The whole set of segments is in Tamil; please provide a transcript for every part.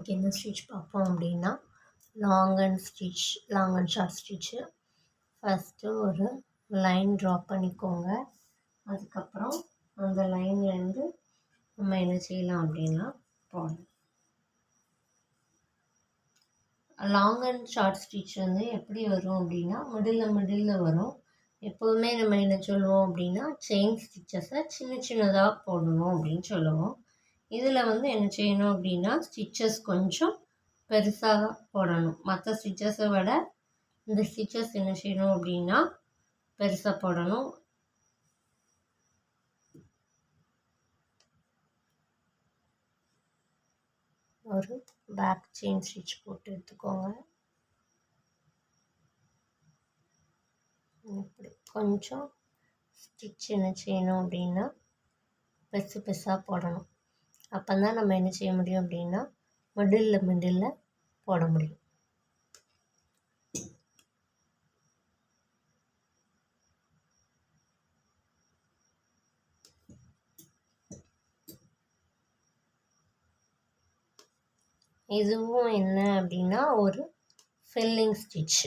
இன்றைக்கி என்ன ஸ்டிச் பார்ப்போம் அப்படின்னா long and short stitch. First ஒரு லைன் ட்ரா பண்ணிக்கோங்க. அதுக்கப்புறம் அந்த லைன்லேருந்து நம்ம என்ன செய்யலாம் அப்படின்னா போடணும். லாங் அண்ட் ஷார்ட் ஸ்டிச் வந்து எப்படி வரும் அப்படின்னா மிடில் வரும். எப்போதுமே நம்ம என்ன சொல்லுவோம் அப்படின்னா செயின் ஸ்டிச்சஸை சின்னதாக போடணும் அப்படின்னு சொல்லுவோம். இதில் வந்து என்ன செய்யணும் அப்படின்னா ஸ்டிச்சஸ் கொஞ்சம் பெருசாக போடணும். மற்ற ஸ்டிச்சஸை விட இந்த ஸ்டிச்சஸ் என்ன செய்யணும் அப்படின்னா பெருசாக போடணும். ஒரு பேக் செயின் ஸ்டிச் போட்டு எடுத்துக்கோங்க. இப்படி கொஞ்சம் ஸ்டிச் என்ன செய்யணும் அப்படின்னா பெருசாக போடணும். அப்போ தான் நம்ம என்ன செய்ய முடியும் அப்படின்னா மிடில் போட முடியும். இதுவும் என்ன அப்படின்னா ஒரு ஃபில்லிங் ஸ்டிச்.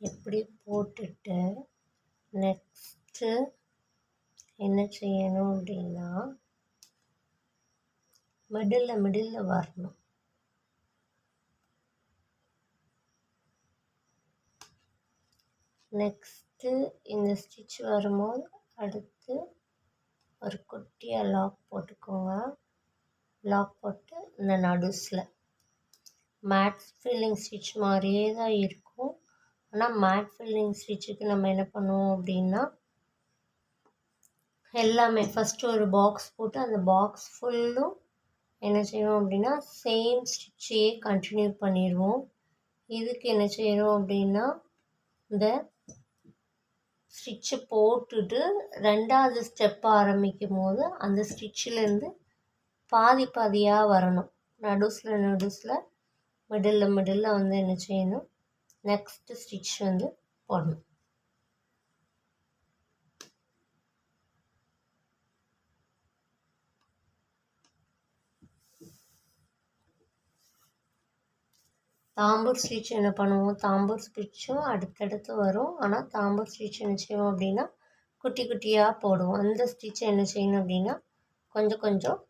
எப்படி போட்டுட்டு நெக்ஸ்ட்டு என்ன செய்யணும் அப்படின்னா மிடில் வரணும். நெக்ஸ்ட்டு இந்த ஸ்டிச் வரும்போது அடுத்து ஒரு குட்டியாக லாக் போட்டுக்கோங்க. லாக் போட்டு இந்த நடுஸில் மேட் ஃபில்லிங் ஸ்டிச் மாதிரியே தான் இருக்கும். ஆனால் மேட் ஃபில்லிங் ஸ்டிச்சுக்கு நம்ம என்ன பண்ணுவோம் அப்படின்னா எல்லாமே ஃபஸ்ட்டு ஒரு பாக்ஸ் போட்டு அந்த பாக்ஸ் ஃபுல்லும் என்ன செய்வோம் அப்படின்னா சேம் ஸ்டிச்சையே கண்டினியூ பண்ணிடுவோம். இதுக்கு என்ன செய்கிறோம் அப்படின்னா இந்த ஸ்டிச்சு போட்டுட்டு ரெண்டாவது ஸ்டெப் ஆரம்பிக்கும் போது அந்த ஸ்டிச்சிலேருந்து பாதியாக வரணும். நடுஸில் மிடில் வந்து என்ன செய்யணும் நெக்ஸ்ட்டு ஸ்டிச் வந்து போடணும். தாம்பூர் ஸ்டிச் என்ன பண்ணுவோம், தாம்பூர் ஸ்டிச்சும் அடுத்தடுத்து வரும். ஆனால் தாம்பூர் ஸ்டிச் என்ன செய்வோம் அப்படின்னா குட்டியாக போடுவோம். அந்த ஸ்டிச் என்ன செய்யணும் அப்படின்னா கொஞ்சம்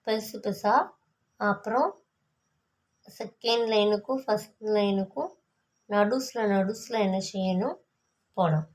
பெருசாக அப்புறம் செகண்ட் லைனுக்கும் ஃபஸ்ட் லைனுக்கும் நடுஸில் என்ன செய்யணும் போடணும்.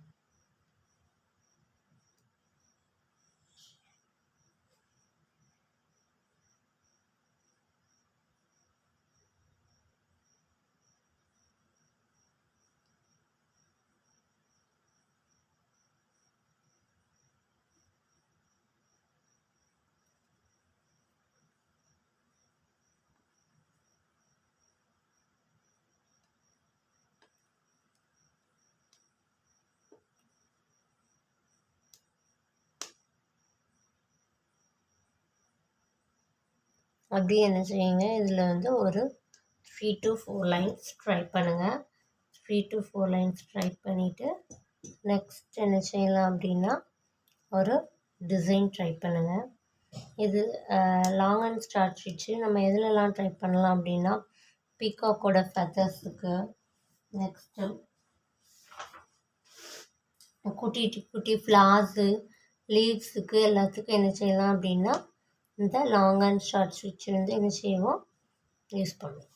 அப்படி என்ன செய்யுங்க, இதில் வந்து ஒரு 3 to 4 லைன்ஸ் ட்ரை பண்ணுங்கள். 3 to 4 லைன்ஸ் ட்ரை பண்ணிவிட்டு நெக்ஸ்ட் என்ன செய்யலாம் அப்படின்னா ஒரு டிசைன் ட்ரை பண்ணுங்கள். இது லாங் அண்ட் ஷார்ட் ஸ்டிச்சு. நம்ம எதுலலாம் ட்ரை பண்ணலாம் அப்படின்னா பீகாக்கோட ஃபெதர்ஸுக்கு, நெக்ஸ்ட்டு குட்டி ஃப்ளார்ஸு, லீவ்ஸுக்கு எல்லாத்துக்கும் என்ன செய்யலாம் அப்படின்னா இந்த லாங் அண்ட் ஷார்ட் ஸ்டிச் வந்து என்ன செய்வோம் யூஸ் பண்ணுவோம்.